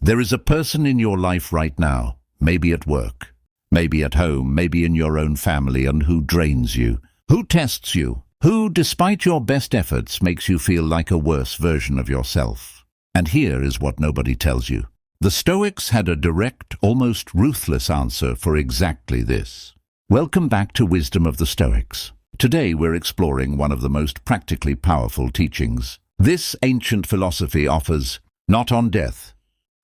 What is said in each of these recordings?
There is a person in your life right now, maybe at work, maybe at home, maybe in your own family, and who drains you, who tests you, who, despite your best efforts, makes you feel like a worse version of yourself. And here is what nobody tells you. The Stoics had a direct, almost ruthless answer for exactly this. Welcome back to Wisdom of the Stoics. Today we're exploring one of the most practically powerful teachings. This ancient philosophy offers not on death,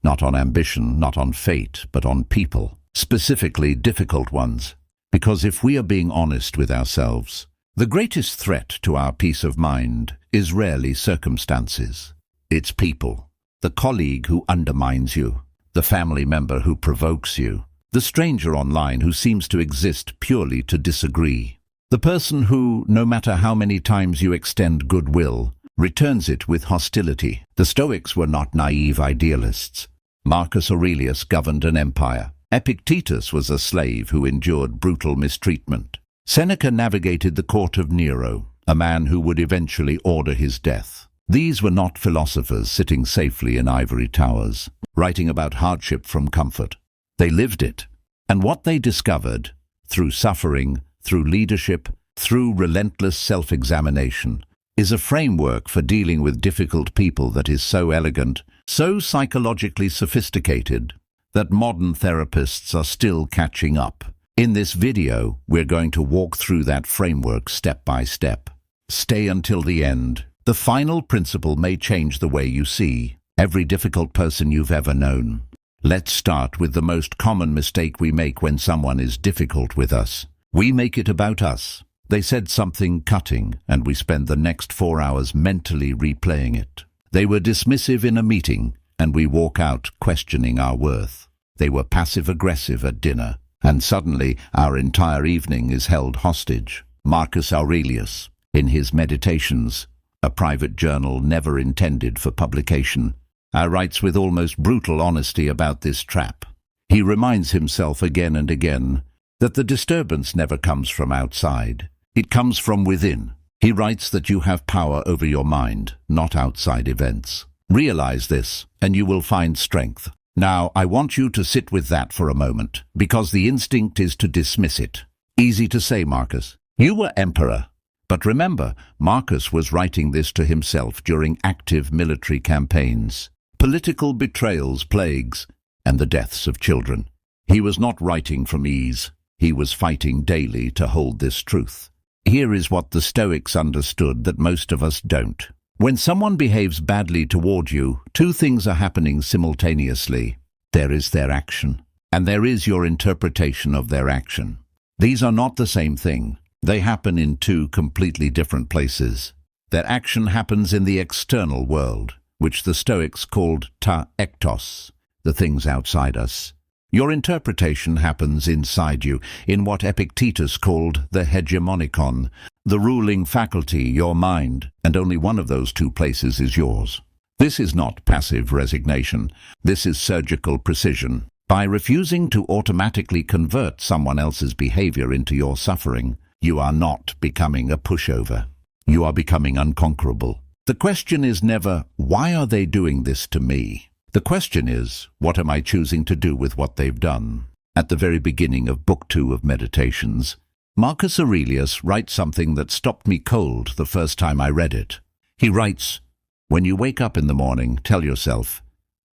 not on ambition, not on fate, but on people, specifically difficult ones. Because if we are being honest with ourselves, the greatest threat to our peace of mind is rarely circumstances. It's people. The colleague who undermines you, the family member who provokes you, the stranger online who seems to exist purely to disagree, the person who, no matter how many times you extend goodwill, returns it with hostility. The Stoics were not naive idealists. Marcus Aurelius governed an empire. Epictetus was a slave who endured brutal mistreatment. Seneca navigated the court of Nero, a man who would eventually order his death. These were not philosophers sitting safely in ivory towers, writing about hardship from comfort. They lived it, and what they discovered, through suffering, through leadership, through relentless self-examination, is a framework for dealing with difficult people that is so elegant, so psychologically sophisticated, that modern therapists are still catching up. In this video, we're going to walk through that framework step by step. Stay until the end. The final principle may change the way you see every difficult person you've ever known. Let's start with the most common mistake we make when someone is difficult with us. We make it about us. They said something cutting, and we spend the next 4 hours mentally replaying it. They were dismissive in a meeting, and we walk out questioning our worth. They were passive-aggressive at dinner, and suddenly our entire evening is held hostage. Marcus Aurelius, in his Meditations, a private journal never intended for publication, writes with almost brutal honesty about this trap. He reminds himself again and again that the disturbance never comes from outside. It comes from within. He writes that you have power over your mind, not outside events. Realize this, and you will find strength. Now, I want you to sit with that for a moment, because the instinct is to dismiss it. Easy to say, Marcus. You were emperor. But remember, Marcus was writing this to himself during active military campaigns, political betrayals, plagues, and the deaths of children. He was not writing from ease. He was fighting daily to hold this truth. Here is what the Stoics understood that most of us don't. When someone behaves badly toward you, two things are happening simultaneously. There is their action, and there is your interpretation of their action. These are not the same thing. They happen in two completely different places. Their action happens in the external world, which the Stoics called ta ektos, the things outside us. Your interpretation happens inside you, in what Epictetus called the hegemonikon, the ruling faculty, your mind, and only one of those two places is yours. This is not passive resignation. This is surgical precision. By refusing to automatically convert someone else's behavior into your suffering, you are not becoming a pushover. You are becoming unconquerable. The question is never, why are they doing this to me? The question is, what am I choosing to do with what they've done? At the very beginning of Book 2 of Meditations, Marcus Aurelius writes something that stopped me cold the first time I read it. He writes, when you wake up in the morning, tell yourself,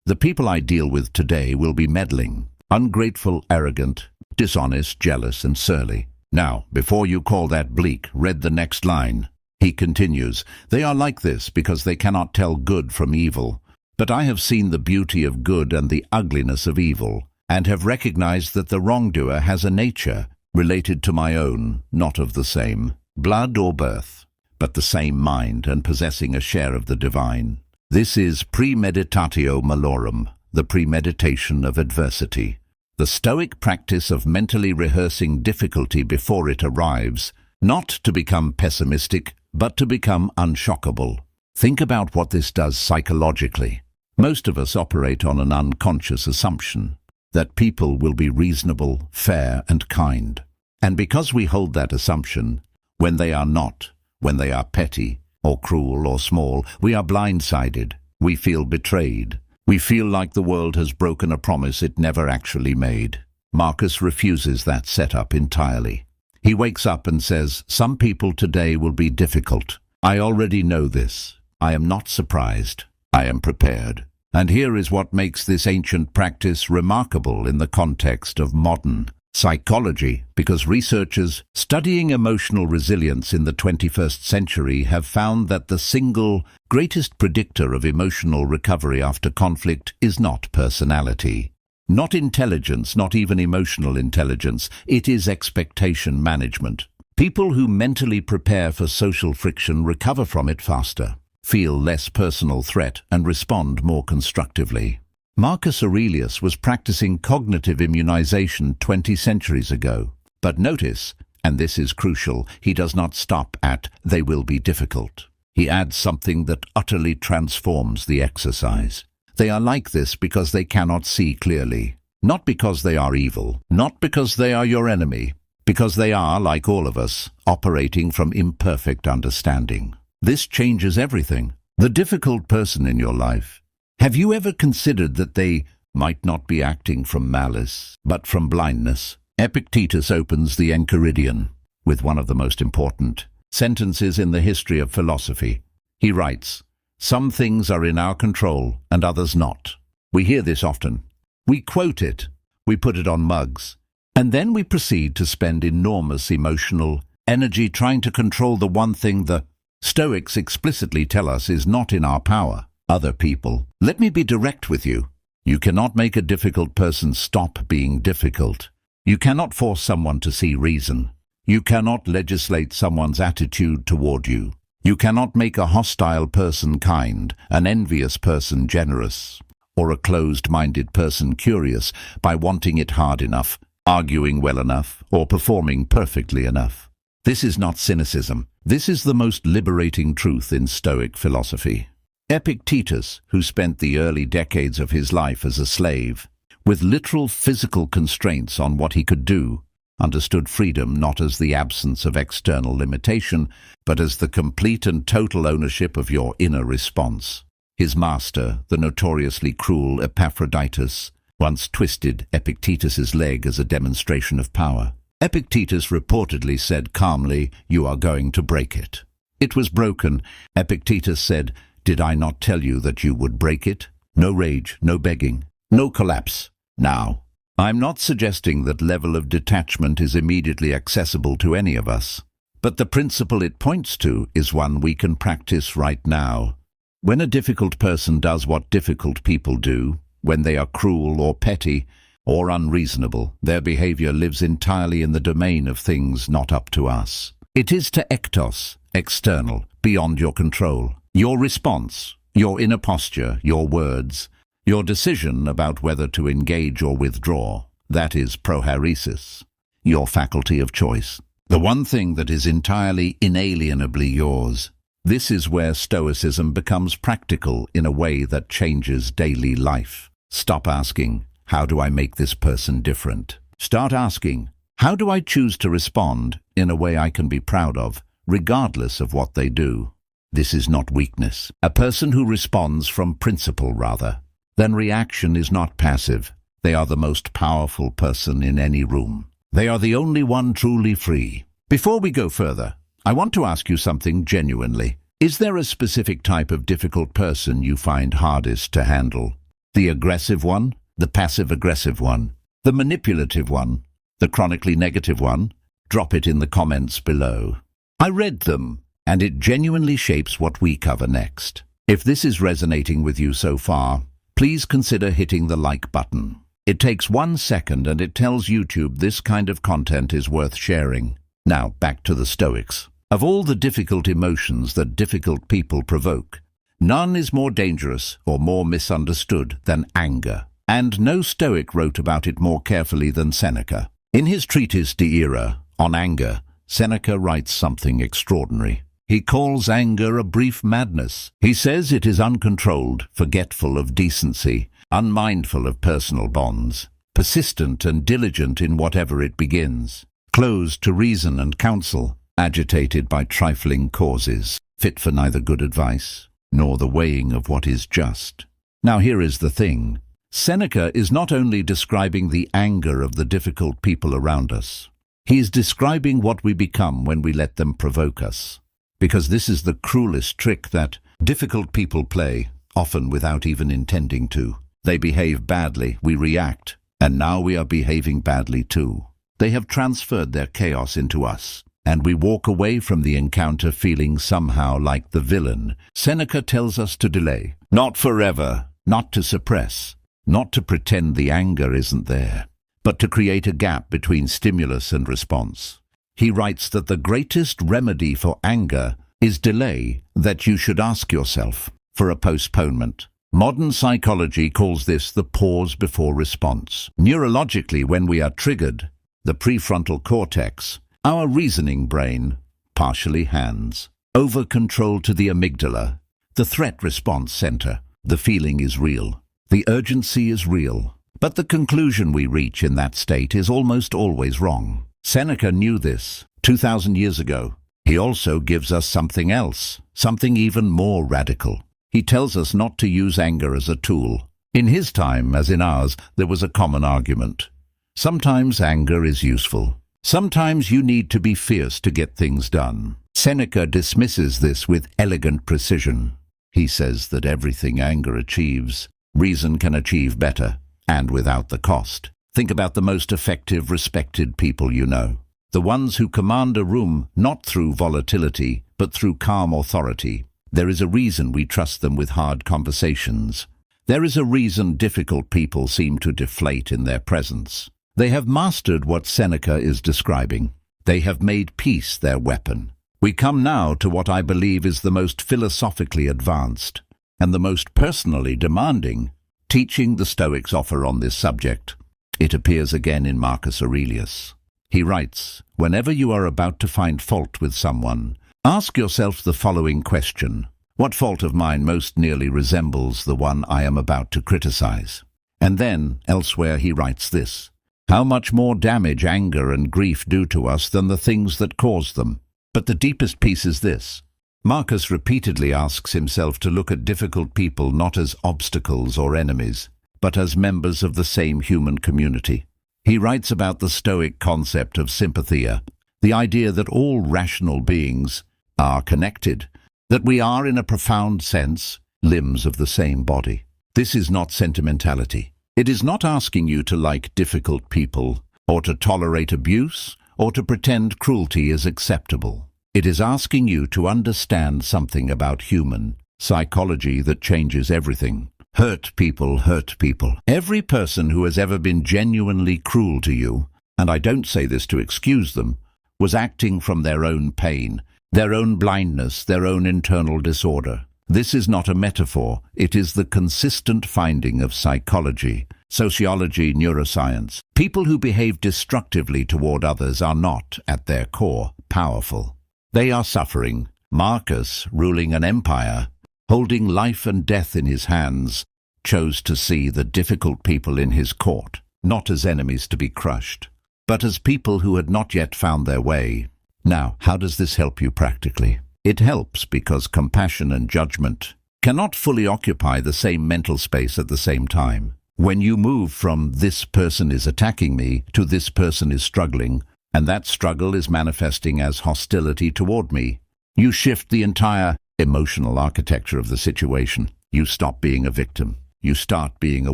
the people I deal with today will be meddling, ungrateful, arrogant, dishonest, jealous, and surly. Now, before you call that bleak, read the next line. He continues, they are like this because they cannot tell good from evil. But I have seen the beauty of good and the ugliness of evil, and have recognized that the wrongdoer has a nature related to my own, not of the same blood or birth, but the same mind and possessing a share of the divine. This is premeditatio malorum, the premeditation of adversity. The Stoic practice of mentally rehearsing difficulty before it arrives, not to become pessimistic, but to become unshockable. Think about what this does psychologically. Most of us operate on an unconscious assumption that people will be reasonable, fair, and kind. And because we hold that assumption, when they are not, when they are petty, or cruel, or small, we are blindsided. We feel betrayed. We feel like the world has broken a promise it never actually made. Marcus refuses that setup entirely. He wakes up and says, "Some people today will be difficult. I already know this. I am not surprised. I am prepared." And here is what makes this ancient practice remarkable in the context of modern psychology, because researchers studying emotional resilience in the 21st century have found that the single greatest predictor of emotional recovery after conflict is not personality, not intelligence, not even emotional intelligence. It is expectation management. People who mentally prepare for social friction recover from it faster, feel less personal threat, and respond more constructively. Marcus Aurelius was practicing cognitive immunization 20 centuries ago. But notice, and this is crucial, he does not stop at "they will be difficult." He adds something that utterly transforms the exercise. They are like this because they cannot see clearly. Not because they are evil, not because they are your enemy, because they are, like all of us, operating from imperfect understanding. This changes everything. The difficult person in your life. Have you ever considered that they might not be acting from malice, but from blindness? Epictetus opens the Enchiridion with one of the most important sentences in the history of philosophy. He writes, "Some things are in our control and others not." We hear this often. We quote it, we put it on mugs, and then we proceed to spend enormous emotional energy trying to control the one thing the Stoics explicitly tell us is not in our power: other people. Let me be direct with you. You cannot make a difficult person stop being difficult. You cannot force someone to see reason. You cannot legislate someone's attitude toward you. You cannot make a hostile person kind, an envious person generous, or a closed-minded person curious by wanting it hard enough, arguing well enough, or performing perfectly enough. This is not cynicism. This is the most liberating truth in Stoic philosophy. Epictetus, who spent the early decades of his life as a slave, with literal physical constraints on what he could do, understood freedom not as the absence of external limitation, but as the complete and total ownership of your inner response. His master, the notoriously cruel Epictetus, once twisted Epictetus's leg as a demonstration of power. Epictetus reportedly said calmly, "You are going to break it." It was broken. Epictetus said, "Did I not tell you that you would break it?" No rage, no begging, no collapse. Now, I'm not suggesting that level of detachment is immediately accessible to any of us, but the principle it points to is one we can practice right now. When a difficult person does what difficult people do, when they are cruel or petty or unreasonable, their behavior lives entirely in the domain of things not up to us. It is to ektos, external, beyond your control. Your response, your inner posture, your words, your decision about whether to engage or withdraw, that is prohairesis, your faculty of choice. The one thing that is entirely inalienably yours. This is where Stoicism becomes practical in a way that changes daily life. Stop asking, "How do I make this person different?" Start asking, "How do I choose to respond in a way I can be proud of, regardless of what they do?" This is not weakness. A person who responds from principle, rather than reaction, is not passive. They are the most powerful person in any room. They are the only one truly free. Before we go further, I want to ask you something genuinely. Is there a specific type of difficult person you find hardest to handle? The aggressive one? The passive-aggressive one? The manipulative one? The chronically negative one? Drop it in the comments below. I read them, and it genuinely shapes what we cover next. If this is resonating with you so far, please consider hitting the like button. It takes 1 second and it tells YouTube this kind of content is worth sharing. Now, back to the Stoics. Of all the difficult emotions that difficult people provoke, none is more dangerous or more misunderstood than anger. And no Stoic wrote about it more carefully than Seneca. In his treatise De Ira, on anger, Seneca writes something extraordinary. He calls anger a brief madness. He says it is uncontrolled, forgetful of decency, unmindful of personal bonds, persistent and diligent in whatever it begins, closed to reason and counsel, agitated by trifling causes, fit for neither good advice nor the weighing of what is just. Now here is the thing. Seneca is not only describing the anger of the difficult people around us. He is describing what we become when we let them provoke us. Because this is the cruelest trick that difficult people play, often without even intending to. They behave badly, we react, and now we are behaving badly too. They have transferred their chaos into us, and we walk away from the encounter feeling somehow like the villain. Seneca tells us to delay, not forever, not to suppress, not to pretend the anger isn't there, but to create a gap between stimulus and response. He writes that the greatest remedy for anger is delay, that you should ask yourself for a postponement. Modern psychology calls this the pause before response. Neurologically, when we are triggered, the prefrontal cortex, our reasoning brain, partially hands over control to the amygdala, the threat response center. The feeling is real. The urgency is real. But the conclusion we reach in that state is almost always wrong. Seneca knew this 2,000 years ago. He also gives us something else, something even more radical. He tells us not to use anger as a tool. In his time, as in ours, there was a common argument. Sometimes anger is useful. Sometimes you need to be fierce to get things done. Seneca dismisses this with elegant precision. He says that everything anger achieves, reason can achieve better, and without the cost. Think about the most effective, respected people you know. The ones who command a room not through volatility, but through calm authority. There is a reason we trust them with hard conversations. There is a reason difficult people seem to deflate in their presence. They have mastered what Seneca is describing. They have made peace their weapon. We come now to what I believe is the most philosophically advanced and the most personally demanding teaching the Stoics offer on this subject. It appears again in Marcus Aurelius. He writes, "Whenever you are about to find fault with someone, ask yourself the following question: what fault of mine most nearly resembles the one I am about to criticize?" And then, elsewhere, he writes this: "How much more damage anger and grief do to us than the things that cause them?" But the deepest piece is this. Marcus repeatedly asks himself to look at difficult people not as obstacles or enemies, but as members of the same human community. He writes about the Stoic concept of sympathia, the idea that all rational beings are connected, that we are, in a profound sense, limbs of the same body. This is not sentimentality. It is not asking you to like difficult people, or to tolerate abuse, or to pretend cruelty is acceptable. It is asking you to understand something about human psychology that changes everything. Hurt people hurt people. Every person who has ever been genuinely cruel to you, and I don't say this to excuse them, was acting from their own pain, their own blindness, their own internal disorder. This is not a metaphor. It is the consistent finding of psychology, sociology, neuroscience. People who behave destructively toward others are not, at their core, powerful. They are suffering. Marcus, ruling an empire, holding life and death in his hands, chose to see the difficult people in his court, not as enemies to be crushed, but as people who had not yet found their way. Now, how does this help you practically? It helps because compassion and judgment cannot fully occupy the same mental space at the same time. When you move from "this person is attacking me" to "this person is struggling," and that struggle is manifesting as hostility toward me, you shift the entire emotional architecture of the situation. You stop being a victim. You start being a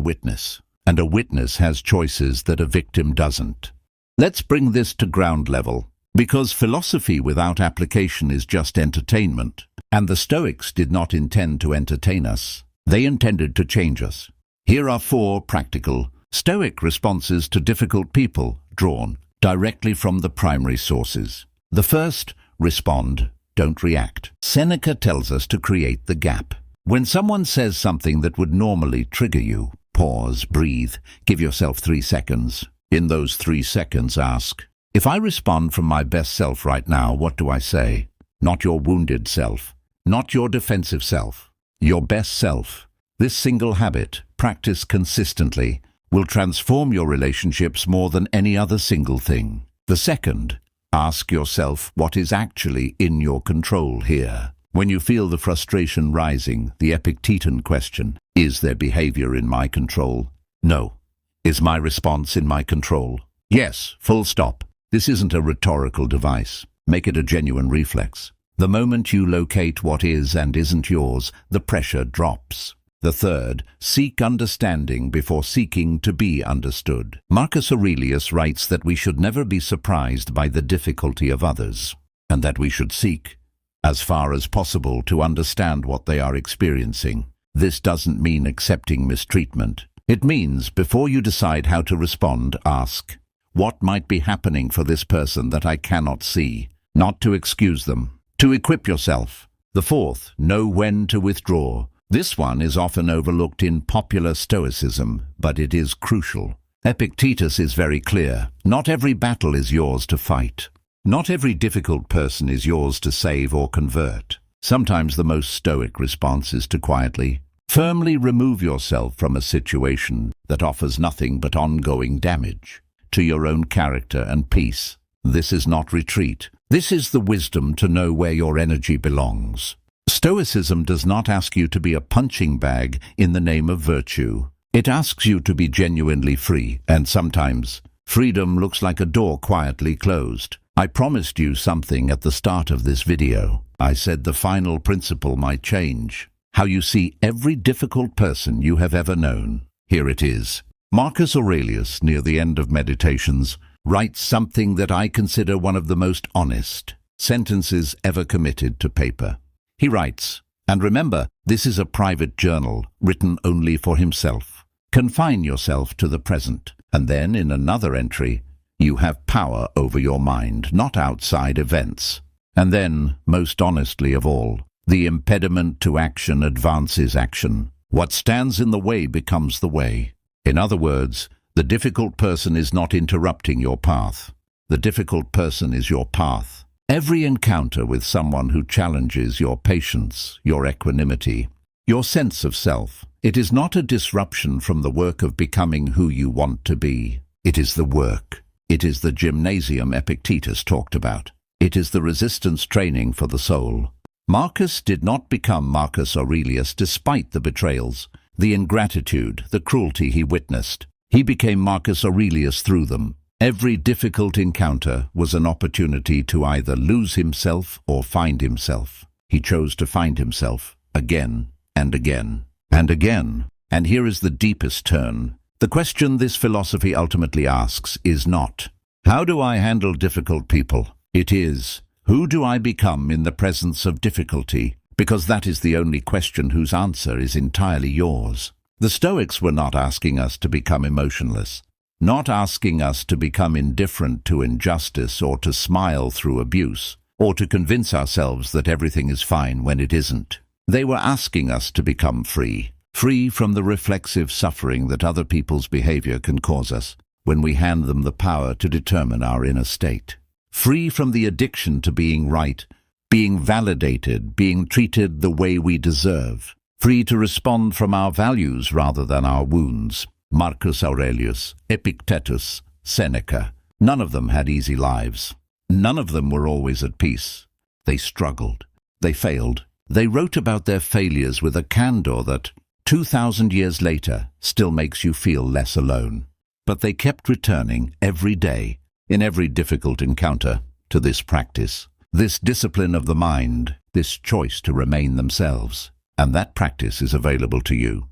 witness. And a witness has choices that a victim doesn't. Let's bring this to ground level, because philosophy without application is just entertainment. And the Stoics did not intend to entertain us. They intended to change us. Here are 4 practical Stoic responses to difficult people, drawn directly from the primary sources. The first, respond, don't react. Seneca tells us to create the gap. When someone says something that would normally trigger you, pause, breathe, give yourself 3 seconds. In those 3 seconds, ask, if I respond from my best self right now, what do I say? Not your wounded self, not your defensive self, your best self. This single habit, practiced consistently, will transform your relationships more than any other single thing. The second, ask yourself what is actually in your control here. When you feel the frustration rising, the Epictetan question, is their behavior in my control? No. Is my response in my control? Yes, full stop. This isn't a rhetorical device. Make it a genuine reflex. The moment you locate what is and isn't yours, the pressure drops. The third, seek understanding before seeking to be understood. Marcus Aurelius writes that we should never be surprised by the difficulty of others, and that we should seek, as far as possible, to understand what they are experiencing. This doesn't mean accepting mistreatment. It means, before you decide how to respond, ask, what might be happening for this person that I cannot see? Not to excuse them, to equip yourself. The fourth, know when to withdraw. This one is often overlooked in popular Stoicism, but it is crucial. Epictetus is very clear. Not every battle is yours to fight. Not every difficult person is yours to save or convert. Sometimes the most stoic response is to quietly, firmly remove yourself from a situation that offers nothing but ongoing damage to your own character and peace. This is not retreat. This is the wisdom to know where your energy belongs. Stoicism does not ask you to be a punching bag in the name of virtue. It asks you to be genuinely free, and sometimes freedom looks like a door quietly closed. I promised you something at the start of this video. I said the final principle might change how you see every difficult person you have ever known. Here it is. Marcus Aurelius, near the end of Meditations, writes something that I consider one of the most honest sentences ever committed to paper. He writes, and remember, this is a private journal written only for himself. Confine yourself to the present, and then in another entry, you have power over your mind, not outside events. And then, most honestly of all, the impediment to action advances action. What stands in the way becomes the way. In other words, the difficult person is not interrupting your path. The difficult person is your path. Every encounter with someone who challenges your patience, your equanimity, your sense of self, it is not a disruption from the work of becoming who you want to be. It is the work. It is the gymnasium Epictetus talked about. It is the resistance training for the soul. Marcus did not become Marcus Aurelius despite the betrayals, the ingratitude, the cruelty he witnessed. He became Marcus Aurelius through them. Every difficult encounter was an opportunity to either lose himself or find himself. He chose to find himself again and again and again. And here is the deepest turn. The question this philosophy ultimately asks is not, how do I handle difficult people? It is, who do I become in the presence of difficulty? Because that is the only question whose answer is entirely yours. The Stoics were not asking us to become emotionless, not asking us to become indifferent to injustice or to smile through abuse, or to convince ourselves that everything is fine when it isn't. They were asking us to become free, free from the reflexive suffering that other people's behavior can cause us when we hand them the power to determine our inner state. Free from the addiction to being right, being validated, being treated the way we deserve. Free to respond from our values rather than our wounds. Marcus Aurelius, Epictetus, Seneca. None of them had easy lives. None of them were always at peace. They struggled. They failed. They wrote about their failures with a candor that, 2,000 years later, still makes you feel less alone. But they kept returning every day, in every difficult encounter, to this practice, this discipline of the mind, this choice to remain themselves. And that practice is available to you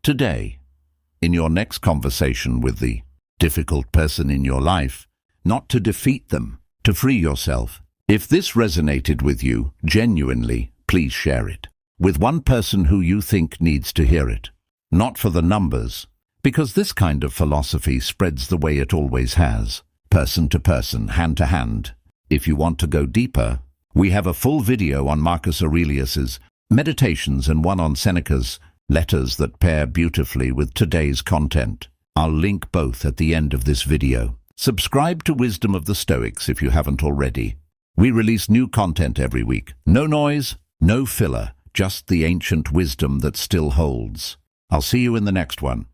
today, in your next conversation with the difficult person in your life, not to defeat them, to free yourself. If this resonated with you, genuinely, please share it with one person who you think needs to hear it. Not for the numbers, because this kind of philosophy spreads the way it always has, person to person, hand to hand. If you want to go deeper, we have a full video on Marcus Aurelius's Meditations and one on Seneca's Letters that pair beautifully with today's content. I'll link both at the end of this video. Subscribe to Wisdom of the Stoics if you haven't already. We release new content every week. No noise, no filler, just the ancient wisdom that still holds. I'll see you in the next one.